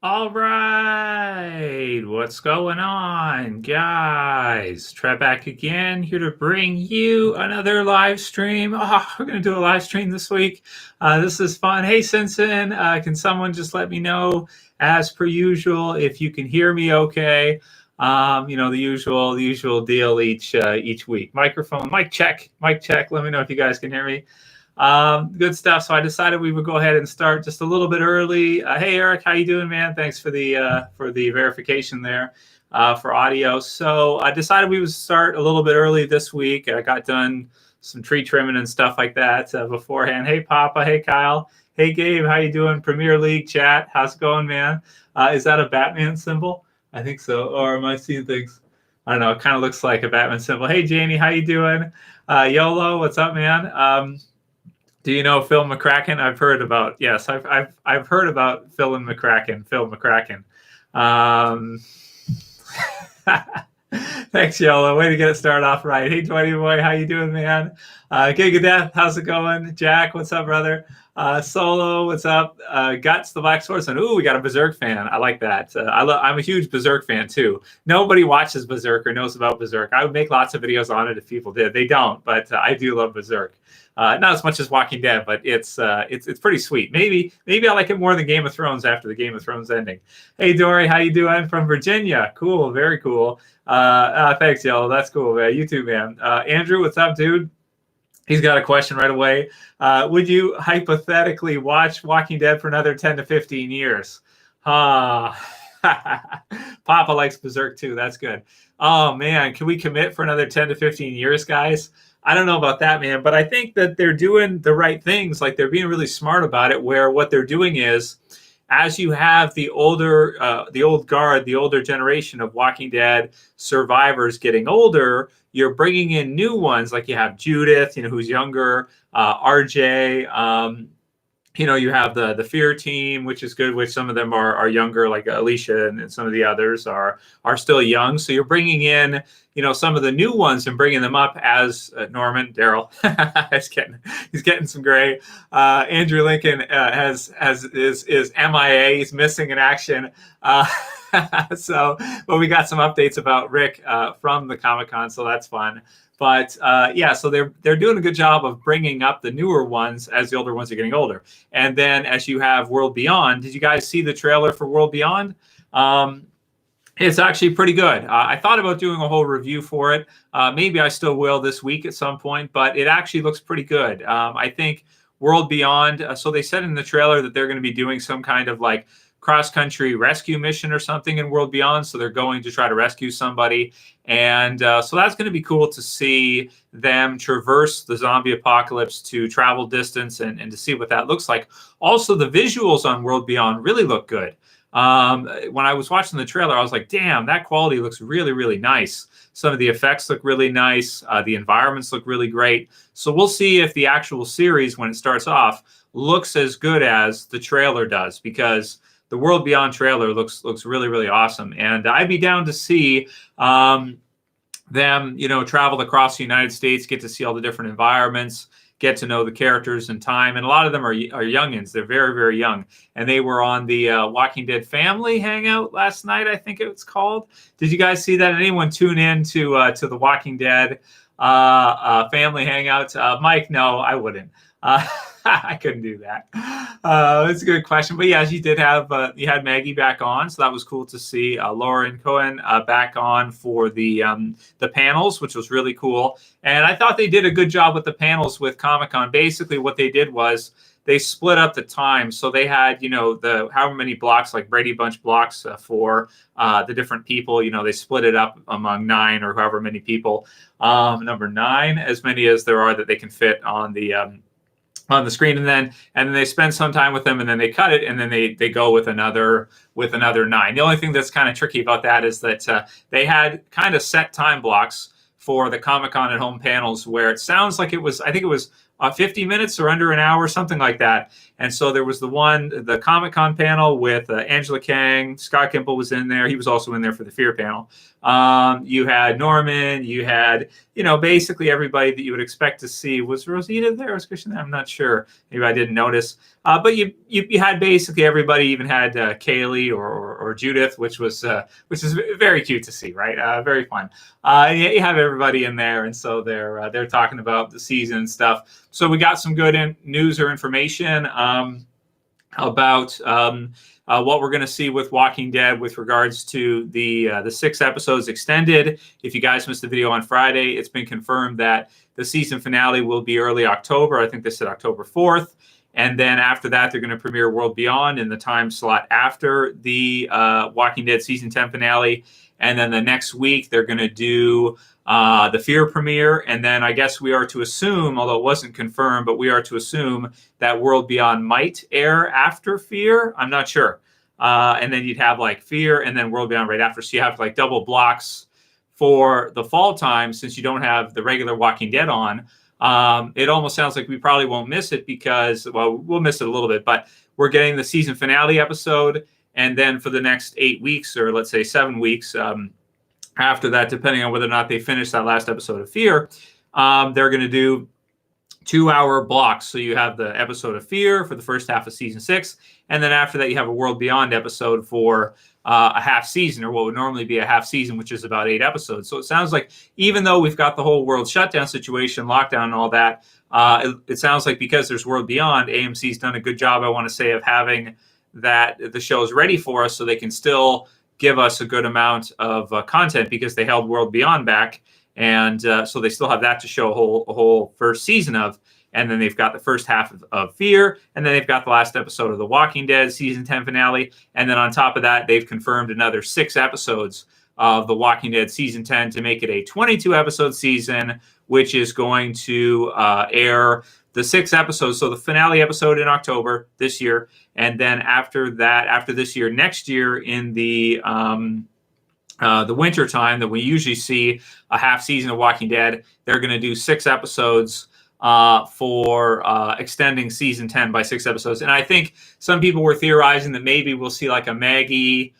All right, what's going on, guys? Trev back again, here to bring you another live stream. Oh, we're going to do a live stream this week. This is fun. Hey, Simpson, can someone just let me know, as per usual, if you can hear me okay? The usual deal each week. Microphone, mic check, mic check. Let me know if you guys can hear me. Good stuff. So I decided we would go ahead and start just a little bit early. Hey, Eric, how you doing, man? Thanks for the verification there for audio. So I decided we would start a little bit early this week. I got done some tree trimming and stuff like that beforehand. Hey, Papa. Hey, Kyle. Hey, Gabe. How you doing? Premier League chat. How's it going, man? Is that a Batman symbol? I think so. Or am I seeing things? I don't know. It kind of looks like a Batman symbol. Hey, Jamie. How you doing? YOLO. What's up, man? Do you know Phil McCracken? I've heard about. Yes, I've heard about Phil and McCracken. Phil McCracken. Um, Thanks, Yolo. Way to get it started off right. Hey, Dwighty boy, how you doing, man? Gig of Death, how's it going? Jack, what's up, brother? Solo, what's up? Guts, the Black Swordsman. Ooh, we got a Berserk fan. I like that. I'm a huge Berserk fan too. Nobody watches Berserk or knows about Berserk. I would make lots of videos on it if people did. They don't, but I do love Berserk. Not as much as Walking Dead, but it's pretty sweet. Maybe I like it more than Game of Thrones after the Game of Thrones ending. Hey, Dory, how you doing? From Virginia. Cool, very cool. Thanks, Yellow. That's cool, man. You too, man. Andrew, what's up, dude? He's got a question right away. Would you hypothetically watch Walking Dead for another 10 to 15 years? Papa likes Berserk too. That's good. Oh, man. Can we commit for another 10 to 15 years, guys? I don't know about that, man. But I think that they're doing the right things. Like, they're being really smart about it, where what they're doing is, as you have the old guard, the older generation of Walking Dead survivors getting older, you're bringing in new ones. Like, you have Judith, who's younger, RJ. You have the Fear team, which is good, which some of them are younger, like Alicia, and some of the others are still young. So you're bringing in, some of the new ones and bringing them up as Norman, Daryl. he's getting some gray. Andrew Lincoln is MIA. He's missing in action. But we got some updates about Rick from the Comic-Con, so that's fun. But so they're doing a good job of bringing up the newer ones as the older ones are getting older. And then as you have World Beyond, did you guys see the trailer for World Beyond? It's actually pretty good. I thought about doing a whole review for it. Maybe I still will this week at some point, but it actually looks pretty good. I think World Beyond, so they said in the trailer that they're going to be doing some kind of like cross-country rescue mission or something in World Beyond. So they're going to try to rescue somebody. And so that's going to be cool to see them traverse the zombie apocalypse to travel distance and to see what that looks like. Also, the visuals on World Beyond really look good. When I was watching the trailer, I was like, damn, that quality looks really, really nice. Some of the effects look really nice. The environments look really great. So we'll see if the actual series, when it starts off, looks as good as the trailer does, because the World Beyond trailer looks really, really awesome. And I'd be down to see them, travel across the United States, get to see all the different environments, get to know the characters in time. And a lot of them are youngins. They're very, very young. And they were on the Walking Dead Family Hangout last night, I think it's called. Did you guys see that? Anyone tune in to the Walking Dead Family Hangout? Mike, no, I wouldn't. I couldn't do that. It's a good question. But yeah, you did have you had Maggie back on, so that was cool to see. Lauren Cohen back on for the panels, which was really cool. And I thought they did a good job with the panels with Comic-Con. Basically, what they did was they split up the time. So they had, the however many blocks, like Brady Bunch blocks for the different people. They split it up among 9 or however many people. Number 9, as many as there are that they can fit on the screen, and then they spend some time with them, and then they cut it, and then they go with another 9. The only thing that's kind of tricky about that is that they had kind of set time blocks for the Comic-Con at Home panels, where it sounds like I think it was 50 minutes or under an hour, something like that. And so there was the Comic-Con panel with Angela Kang. Scott Gimple was in there. He was also in there for the Fear panel. You had Norman. You had, basically everybody that you would expect to see. Was Rosita there? Was Christian there? I'm not sure. Maybe I didn't notice. But you had basically everybody. Even had Kaylee or Judith, which is very cute to see, right? Very fun. You have everybody in there, and so they're talking about the season and stuff. So we got some good news or information about what we're going to see with Walking Dead with regards to the 6 episodes extended. If you guys missed the video on Friday, it's been confirmed that the season finale will be early October. I think they said October 4th. And then after that, they're going to premiere World Beyond in the time slot after the Walking Dead season 10 finale. And then the next week, they're going to do the Fear premiere. And then I guess we are to assume, although it wasn't confirmed, but we are to assume that World Beyond might air after Fear. I'm not sure. And then you'd have like Fear and then World Beyond right after. So you have like double blocks for the fall time since you don't have the regular Walking Dead on. It almost sounds like we probably won't miss it because, well, we'll miss it a little bit, but we're getting the season finale episode. And then for the next 8 weeks, or let's say 7 weeks after that, depending on whether or not they finish that last episode of Fear, they're going to do 2-hour blocks. So you have the episode of Fear for the first half of season 6. And then after that, you have a World Beyond episode for a half season, or what would normally be a half season, which is about 8 episodes. So it sounds like even though we've got the whole world shutdown situation, lockdown and all that, it sounds like because there's World Beyond, AMC's done a good job, I want to say, of having that the show is ready for us so they can still give us a good amount of content because they held World Beyond back. And so they still have that to show a whole first season of. And then they've got the first half of Fear. And then they've got the last episode of The Walking Dead season 10 finale. And then on top of that, they've confirmed another 6 episodes of The Walking Dead season 10 to make it a 22 episode season, which is going to air the 6 episodes. So the finale episode in October this year. And then after that, after this year, next year in the winter time that we usually see a half season of Walking Dead, they're going to do 6 episodes for extending season 10 by 6 episodes. And I think some people were theorizing that maybe we'll see like a Maggie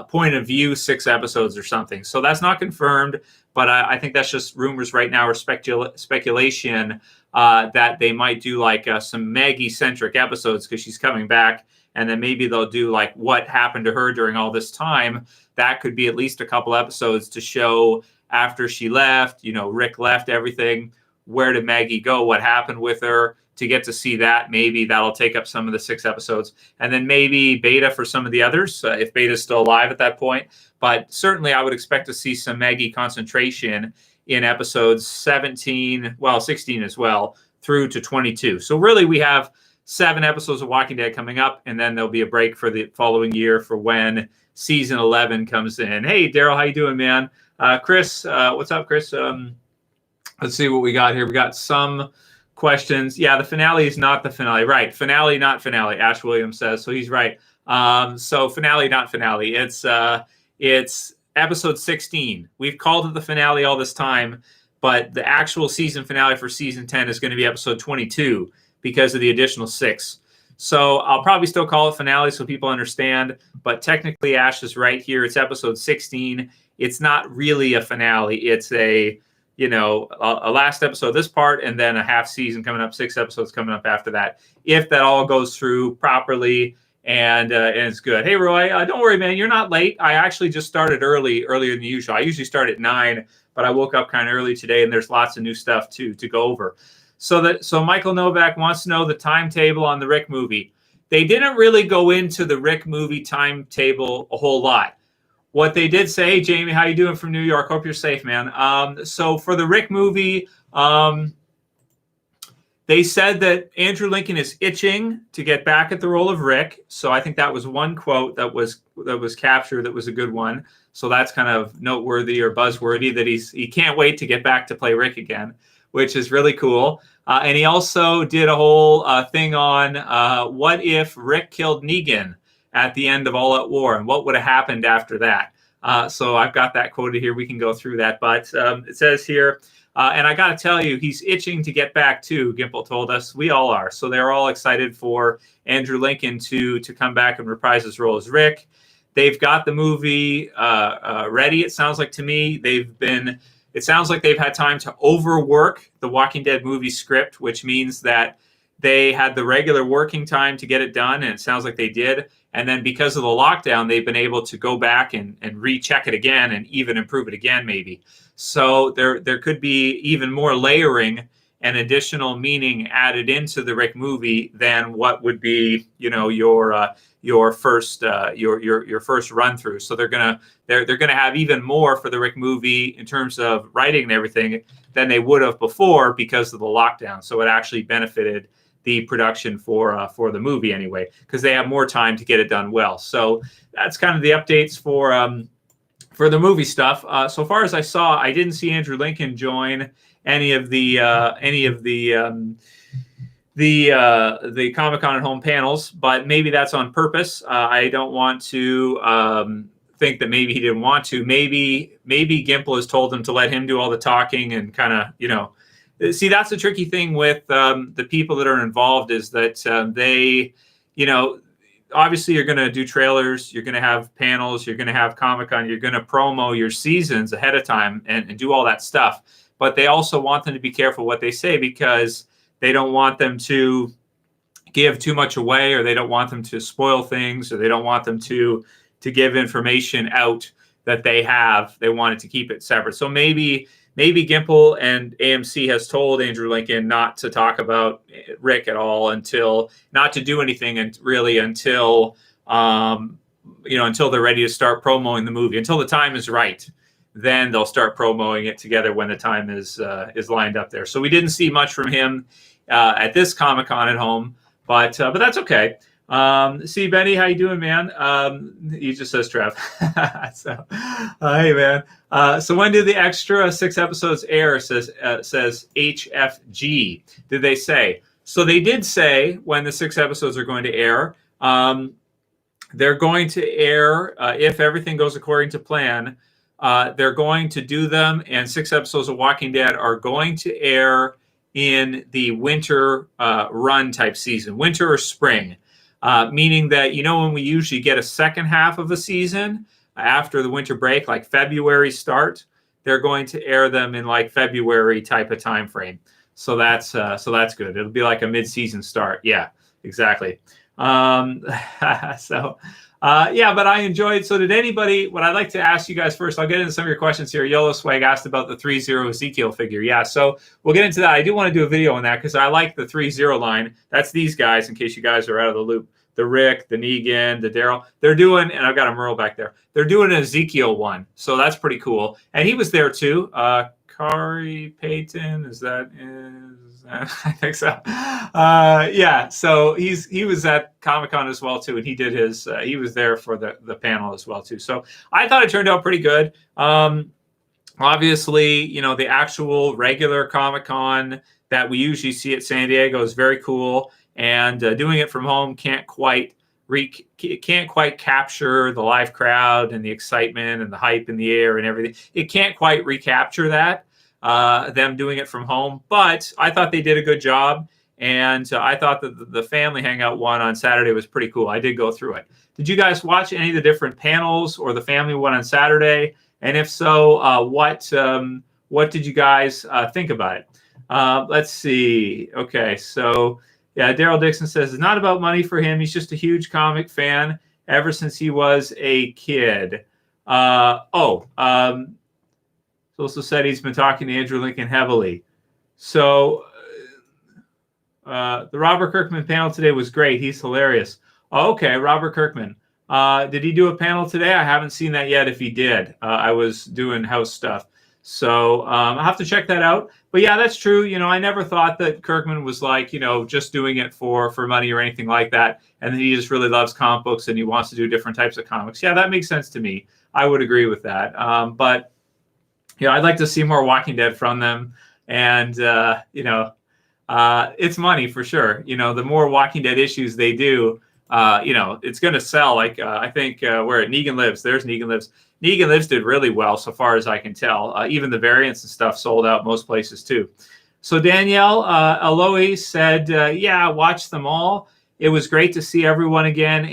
point of view 6 episodes or something. So that's not confirmed, but I think that's just rumors right now or speculation that they might do like some Maggie-centric episodes because she's coming back. And then maybe they'll do like what happened to her during all this time. That could be at least a couple episodes to show after she left, Rick left, everything. Where did Maggie go? What happened with her? To get to see that, maybe that'll take up some of the 6 episodes. And then maybe Beta for some of the others, if Beta's still alive at that point. But certainly I would expect to see some Maggie concentration in episodes 16 as well, through to 22. So really we have 7 episodes of Walking Dead coming up, and then there'll be a break for the following year for when season 11 comes in. Hey, Daryl, how you doing, man? Chris, what's up, Chris? Let's see what we got here. We got some questions. Yeah, the finale is not the finale. Right. Finale, not finale. Ash Williams says. So he's right. So finale, not finale. It's episode 16. We've called it the finale all this time, but the actual season finale for season 10 is going to be episode 22 because of the additional 6. So I'll probably still call it finale so people understand, but technically Ash is right here. It's episode 16. It's not really a finale. It's a last episode, this part, and then a half season coming up, 6 episodes coming up after that. If that all goes through properly and it's good. Hey, Roy, don't worry, man. You're not late. I actually just started earlier than usual. I usually start at 9, but I woke up kind of early today, and there's lots of new stuff to go over. So Michael Novak wants to know the timetable on the Rick movie. They didn't really go into the Rick movie timetable a whole lot. What they did say, hey, Jamie, how you doing from New York? Hope you're safe, man. So for the Rick movie, they said that Andrew Lincoln is itching to get back at the role of Rick. So I think that was one quote that was captured that was a good one. So that's kind of noteworthy or buzzworthy that he can't wait to get back to play Rick again, which is really cool. And he also did a whole thing on what if Rick killed Negan at the end of All Out War, and what would have happened after that. So I've got that quoted here. We can go through that. But it says here, And I got to tell you, he's itching to get back too, Gimple told us. We all are. So they're all excited for Andrew Lincoln to come back and reprise his role as Rick. They've got the movie ready, it sounds like to me. It sounds like they've had time to overwork the Walking Dead movie script, which means that they had the regular working time to get it done, and it sounds like they did. And then because of the lockdown, they've been able to go back and recheck it again and even improve it again, maybe. So there could be even more layering and additional meaning added into the Rick movie than what would be, your first run through. So they're gonna have even more for the Rick movie in terms of writing and everything than they would have before because of the lockdown. So it actually benefited the production for the movie anyway, because they have more time to get it done well. So that's kind of the updates for the movie stuff. So far as I saw, I didn't see Andrew Lincoln join any of the Comic-Con at Home panels, but maybe that's on purpose. I don't want to think that maybe he didn't want to. Maybe Gimple has told him to let him do all the talking and kind of, see, that's the tricky thing with the people that are involved is that they, obviously you're going to do trailers, you're going to have panels, you're going to have Comic-Con, you're going to promo your seasons ahead of time and do all that stuff. But they also want them to be careful what they say because they don't want them to give too much away, or they don't want them to spoil things, or they don't want them to give information out that they have. They wanted to keep it separate. So maybe Gimple and AMC has told Andrew Lincoln not to talk about Rick at all not to do anything and really until they're ready to start promoting the movie, until the time is right. Then they'll start promoting it together when the time is lined up there. So we didn't see much from him at this Comic-Con at Home, but that's okay. See, Benny, how you doing, man? He just says Trev. So, hey, man. So when did the extra 6 episodes air? Says HFG. Did they say? So they did say when the 6 episodes are going to air. They're going to air if everything goes according to plan. They're going to do them, and 6 episodes of Walking Dead are going to air in the winter run type season, winter or spring, meaning that, when we usually get a second half of a season after the winter break, like February start, they're going to air them in like February type of time frame. So that's good. It'll be like a mid-season start. Yeah, exactly. But I enjoyed. So did anybody, what I'd like to ask you guys first, I'll get into some of your questions here. Yellow Swag asked about the 3-0 Ezekiel figure. Yeah, so we'll get into that. I do want to do a video on that because I like the 3-0 line. That's these guys, in case you guys are out of the loop. The Rick, the Negan, the Daryl. They're doing, and I've got a Merle back there. They're doing an Ezekiel one. So that's pretty cool. And he was there too. Kari Payton, I think so. So he was at Comic-Con as well too, and he did his. He was there for the panel as well too. So I thought it turned out pretty good. Obviously, the actual regular Comic-Con that we usually see at San Diego is very cool, and doing it from home can't quite capture the live crowd and the excitement and the hype in the air and everything. It can't quite recapture that. Them doing it from home, but I thought they did a good job, and I thought that the family hangout one on Saturday was pretty cool. I did go through it. Did you guys watch any of the different panels or the family one on Saturday? And if so, what did you guys think about it? Let's see. Okay, so yeah, Daryl Dixon says it's not about money for him. He's just a huge comic fan ever since he was a kid. Also said he's been talking to Andrew Lincoln heavily. So the Robert Kirkman panel today was great. He's hilarious. Oh, okay, Robert Kirkman. Did he do a panel today? I haven't seen that yet. If he did, I was doing house stuff. So I'll have to check that out. But yeah, that's true. I never thought that Kirkman was like, just doing it for money or anything like that. And then he just really loves comic books and he wants to do different types of comics. Yeah, that makes sense to me. I would agree with that. But I'd like to see more Walking Dead from them. And, it's money for sure. The more Walking Dead issues they do, it's going to sell. Like I think where Negan Lives, there's Negan Lives. Negan Lives did really well so far as I can tell. Even the variants and stuff sold out most places too. So Danielle Aloe said, yeah, watch them all. It was great to see everyone again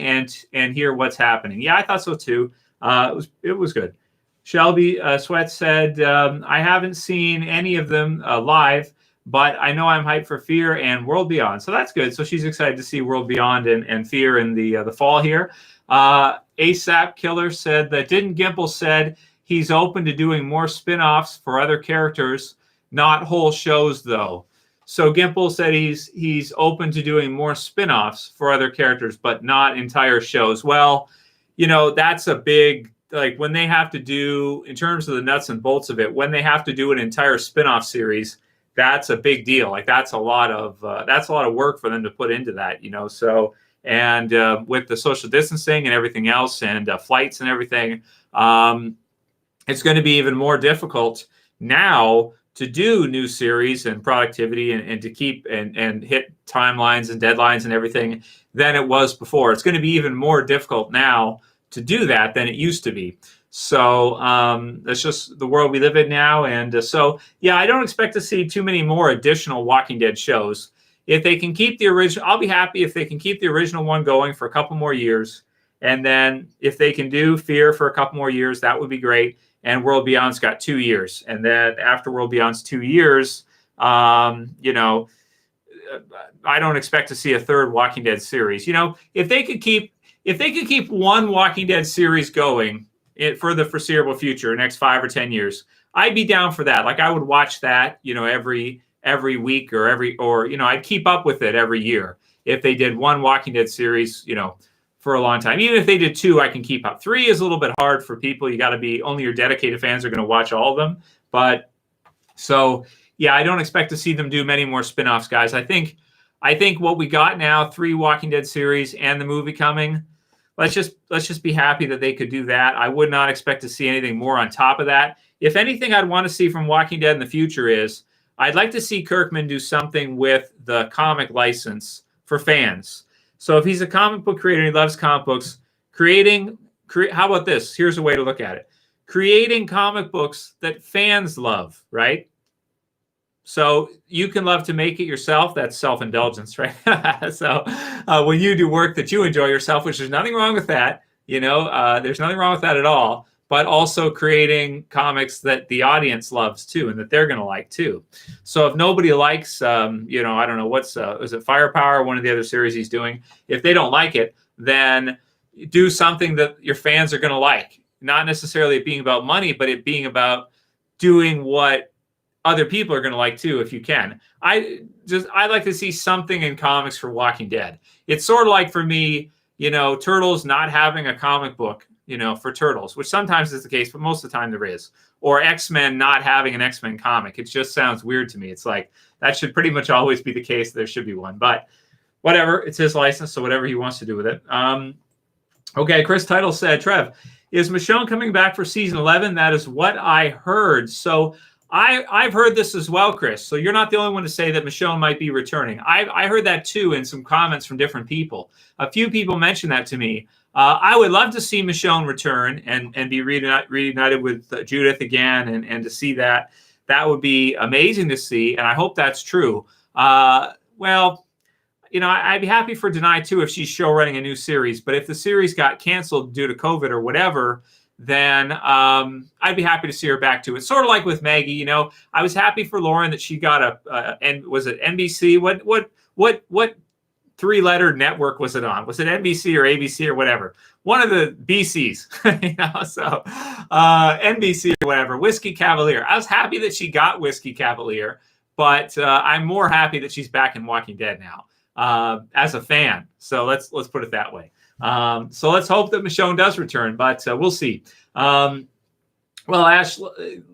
and hear what's happening. Yeah, I thought so too. It was good. Shelby Sweat said, I haven't seen any of them live, but I know I'm hyped for Fear and World Beyond. So that's good. So she's excited to see World Beyond and Fear in the fall here. ASAP Killer said that didn't Gimple said he's open to doing more spin-offs for other characters, not whole shows though. So Gimple said he's open to doing more spin-offs for other characters, but not entire shows. Well, that's a big, like when they have to do, in terms of the nuts and bolts of it, when they have to do an entire spin-off series, that's a big deal. Like that's a lot of work for them to put into that, so. And with the social distancing and everything else and flights and everything, it's going to be even more difficult now to do new series and productivity and to keep and hit timelines and deadlines and everything than it was before. It's going to be even more difficult now to do that than it used to be. So that's just the world we live in now. And so, yeah, I don't expect to see too many more additional Walking Dead shows. If they can keep the original, I'll be happy if they can keep the original one going for a couple more years. And then if they can do Fear for a couple more years, that would be great. And World Beyond's got 2 years. And then after World Beyond's 2 years, I don't expect to see a third Walking Dead series. If they could keep one Walking Dead series going for the foreseeable future, next 5 or 10 years, I'd be down for that. Like I would watch that, every week or I'd keep up with it every year. If they did one Walking Dead series, for a long time, even if they did 2, I can keep up. 3 is a little bit hard for people. You got to be, only your dedicated fans are going to watch all of them. But so, yeah, I don't expect to see them do many more spinoffs, guys. I think what we got now, 3 Walking Dead series and the movie coming, let's just be happy that they could do that. I would not expect to see anything more on top of that. If anything I'd want to see from Walking Dead in the future is, I'd like to see Kirkman do something with the comic license for fans. So if he's a comic book creator and he loves comic books, how about this? Here's a way to look at it. Creating comic books that fans love, right? So you can love to make it yourself. That's self-indulgence, right? So when you do work that you enjoy yourself, which there's nothing wrong with that, there's nothing wrong with that at all. But also creating comics that the audience loves too, and that they're going to like too. So if nobody likes, I don't know, is it Firepower, one of the other series he's doing? If they don't like it, then do something that your fans are going to like. Not necessarily it being about money, but it being about doing what other people are going to like too, if you can. I'd like to see something in comics for Walking Dead. It's sort of like for me, Turtles not having a comic book, for Turtles, which sometimes is the case, but most of the time there is. Or X-Men not having an X-Men comic. It just sounds weird to me. It's like, that should pretty much always be the case. There should be one. But whatever, it's his license, so whatever he wants to do with it. Okay, Chris Title said, Trev, is Michonne coming back for season 11? That is what I heard. So I've heard this as well, Chris. So you're not the only one to say that Michonne might be returning. I heard that too in some comments from different people. A few people mentioned that to me. I would love to see Michonne return and be reunited with Judith again and to see that. That would be amazing to see, and I hope that's true. I'd be happy for Denai too if she's show running a new series. But if the series got canceled due to COVID or whatever, then I'd be happy to see her back too. It's sort of like with Maggie. I was happy for Lauren that she got was it NBC? What 3-letter network was it on? Was it NBC or ABC or whatever? One of the BCs, so NBC or whatever, Whiskey Cavalier. I was happy that she got Whiskey Cavalier, but I'm more happy that she's back in Walking Dead now as a fan. So let's put it that way. So let's hope that Michonne does return, but we'll see. Well, Ash,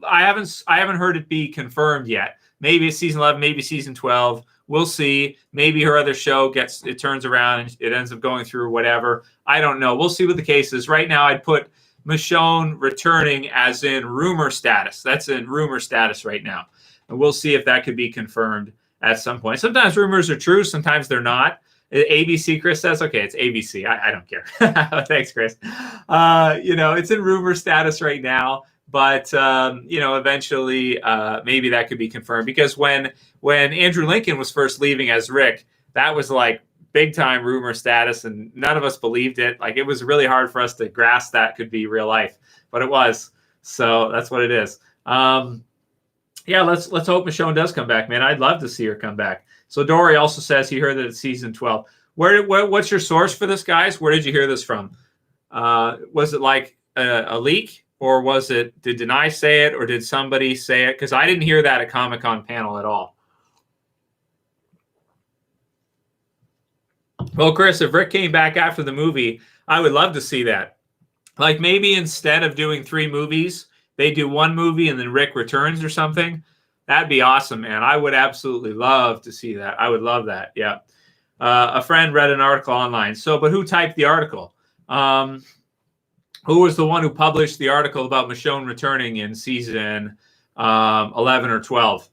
I haven't heard it be confirmed yet. Maybe it's season 11, maybe season 12. We'll see. Maybe her other show turns around and it ends up going through whatever. I don't know. We'll see what the case is. Right now, I'd put Michonne returning as in rumor status. That's in rumor status right now. And we'll see if that could be confirmed at some point. Sometimes rumors are true. Sometimes they're not. ABC, Chris says. Okay, it's ABC. I don't care. Thanks, Chris. It's in rumor status right now, but eventually maybe that could be confirmed, because when Andrew Lincoln was first leaving as Rick, that was like big time rumor status, and none of us believed it. Like, it was really hard for us to grasp that could be real life, but it was. So that's what it is. Let's hope Michonne does come back, man. I'd love to see her come back. So Dory also says he heard that it's season 12. What's your source for this, guys? Where did you hear this from? Was it like a leak, or did Denai say it, or did somebody say it? Because I didn't hear that at Comic-Con panel at all. Well, Chris, if Rick came back after the movie, I would love to see that. Like, maybe instead of doing 3 movies, they do 1 movie and then Rick returns or something. That'd be awesome, man. I would absolutely love to see that. I would love that. Yeah. A friend read an article online. But who typed the article? Who was the one who published the article about Michonne returning in season 11 or 12?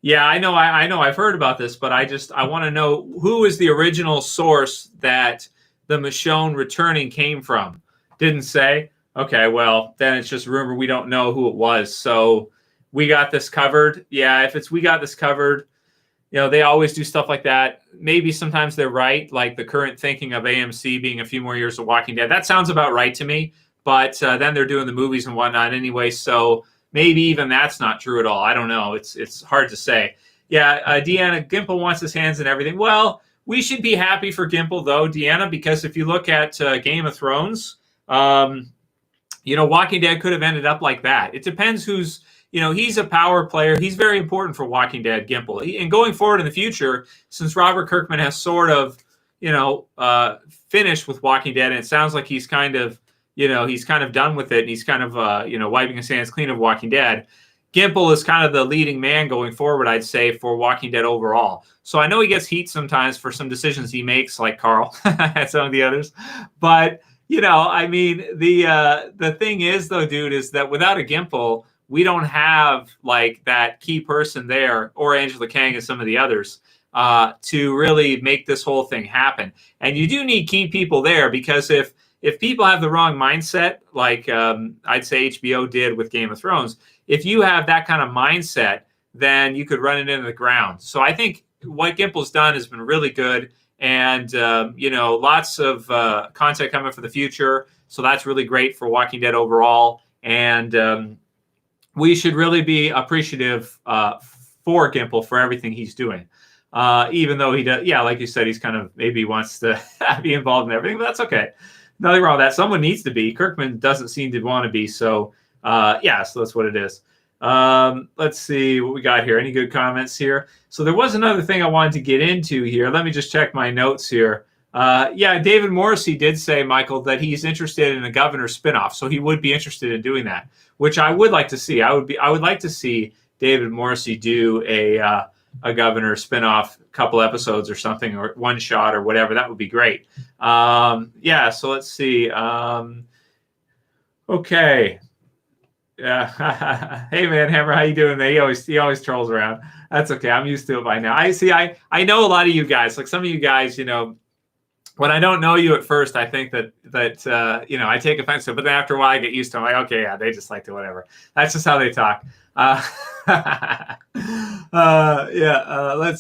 Yeah, I know. I've heard about this, but I want to know who is the original source that the Michonne returning came from. Didn't say. Okay, well, then it's just rumor. We don't know who it was. So we got this covered. Yeah, if we got this covered, they always do stuff like that. Maybe sometimes they're right, like the current thinking of AMC being a few more years of Walking Dead. That sounds about right to me. But then they're doing the movies and whatnot anyway, so maybe even that's not true at all. I don't know. It's hard to say. Yeah, Deanna, Gimple wants his hands in everything. Well, we should be happy for Gimple, though, Deanna, because if you look at Game of Thrones, Walking Dead could have ended up like that. It depends who's, he's a power player. He's very important for Walking Dead, Gimple. And going forward in the future, since Robert Kirkman has sort of, finished with Walking Dead, and it sounds like he's kind of done with it, and he's kind of, wiping his hands clean of Walking Dead. Gimple is kind of the leading man going forward, I'd say, for Walking Dead overall. So I know he gets heat sometimes for some decisions he makes, like Carl and some of the others. But, the thing is, though, dude, is that without a Gimple, we don't have, like, that key person there, or Angela Kang and some of the others, to really make this whole thing happen. And you do need key people there, because if people have the wrong mindset, like I'd say HBO did with Game of Thrones, if you have that kind of mindset, then you could run it into the ground. So I think what Gimple's done has been really good, and lots of content coming for the future. So that's really great for Walking Dead overall, and we should really be appreciative for Gimple for everything he's doing. Even though he does, like you said, he's kind of maybe wants to be involved in everything, but that's okay. Nothing wrong with that. Someone needs to be. Kirkman doesn't seem to want to be. So, so that's what it is. Let's see what we got here. Any good comments here? So there was another thing I wanted to get into here. Let me just check my notes here. David Morrissey did say, Michael, that he's interested in a Governor spinoff. So he would be interested in doing that, which I would like to see. I would like to see David Morrissey do a Governor spinoff, couple episodes or something, or one shot or whatever. That would be great. So let's see. Okay. Yeah. Hey man, Hammer, how you doing, man? He always trolls around. That's okay. I'm used to it by now. I know a lot of you guys. Like some of you guys, when I don't know you at first, I think that I take offense to it, but then after a while I get used to it. I'm like, okay, yeah, they just like to whatever. That's just how they talk. Let's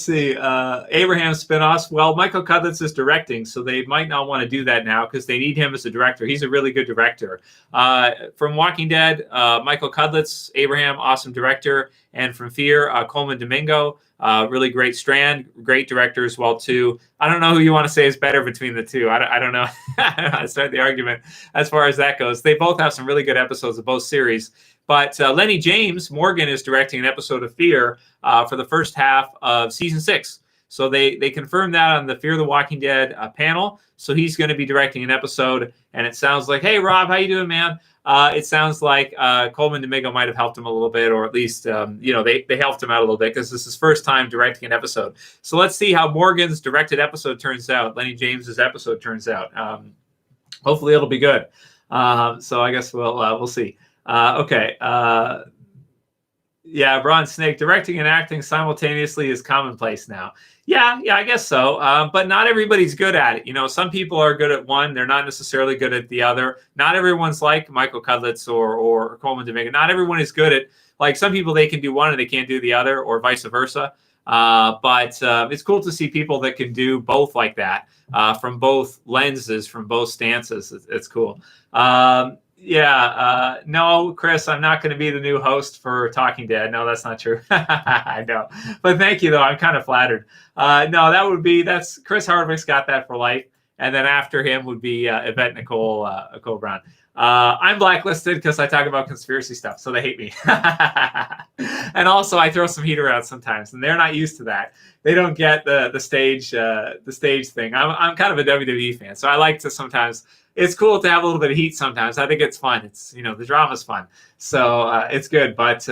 see. Abraham spinoffs. Well, Michael Cudlitz is directing, so they might not want to do that now because they need him as a director. He's a really good director. From Walking Dead, Michael Cudlitz, Abraham, awesome director. And from Fear, Coleman Domingo, really great Strand, great director as well, too. I don't know who you want to say is better between the two. I don't know. I don't know how to start the argument as far as that goes. They both have some really good episodes of both series. But Lenny James Morgan is directing an episode of Fear for the first half of season 6. So they confirmed that on the Fear the Walking Dead panel. So he's going to be directing an episode. And it sounds like, hey, Rob, how you doing, man? It sounds like Coleman Domingo might have helped him a little bit, or at least, they helped him out a little bit because this is his first time directing an episode. So let's see how Morgan's directed episode turns out. Lenny James's episode turns out. Hopefully it'll be good. So I guess we'll see. Okay. Yeah, Braun Snake, directing and acting simultaneously is commonplace now. Yeah, I guess so. But not everybody's good at it. You know, some people are good at one; they're not necessarily good at the other. Not everyone's like Michael Cudlitz or Coleman Domingo. Not everyone is good at, like, some people they can do one and they can't do the other, or vice versa. But it's cool to see people that can do both like that, from both lenses, from both stances. It's cool. No, Chris, I'm not going to be the new host for Talking Dead. No, that's not true. I know, but thank you though. I'm kind of flattered. No, that's Chris Hardwick's got that for life, and then after him would be Yvette Nicole Brown. I'm blacklisted because I talk about conspiracy stuff, so they hate me. And also, I throw some heat around sometimes, and they're not used to that. They don't get the stage thing. I'm kind of a WWE fan, so I like to sometimes. It's cool to have a little bit of heat sometimes. I think it's fun. It's, the drama's fun, so it's good. But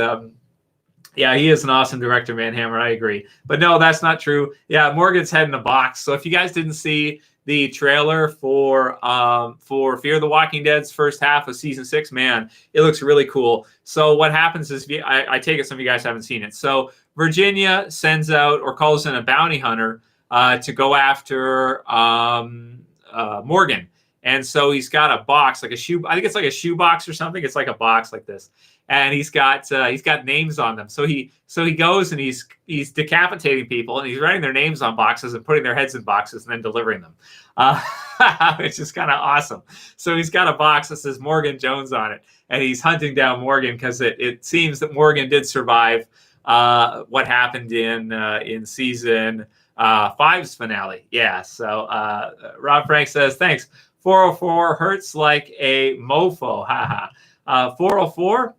yeah, he is an awesome director, man. Hammer, I agree. But no, that's not true. Yeah, Morgan's head in a box. So if you guys didn't see the trailer for Fear the Walking Dead's first half of season 6, man, it looks really cool. So what happens is, I take it some of you guys haven't seen it. So Virginia sends out or calls in a bounty hunter to go after Morgan. And so he's got a box, like a shoe. I think it's like a shoe box or something. It's like a box like this, and he's got names on them. So he goes and he's decapitating people, and he's writing their names on boxes and putting their heads in boxes and then delivering them. It's just kind of awesome. So he's got a box that says Morgan Jones on it, and he's hunting down Morgan because it seems that Morgan did survive what happened in season 5's finale. Yeah. So Rob Frank says thanks. 404 hurts like a mofo. Haha. 404?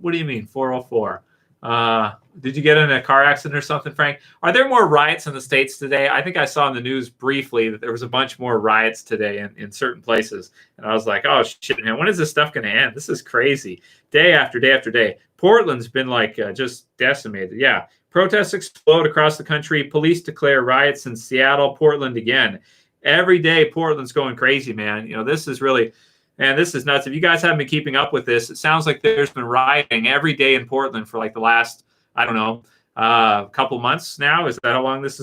What do you mean, 404? Did you get in a car accident or something, Frank? Are there more riots in the States today? I think I saw in the news briefly that there was a bunch more riots today in certain places. And I was like, oh, shit, man, when is this stuff going to end? This is crazy. Day after day after day. Portland's been like just decimated. Yeah. Protests explode across the country. Police declare riots in Seattle, Portland again. Every day, Portland's going crazy, man. This is really, man, this is nuts. If you guys haven't been keeping up with this, it sounds like there's been rioting every day in Portland for like the last, I don't know, couple months now. Is that how long this has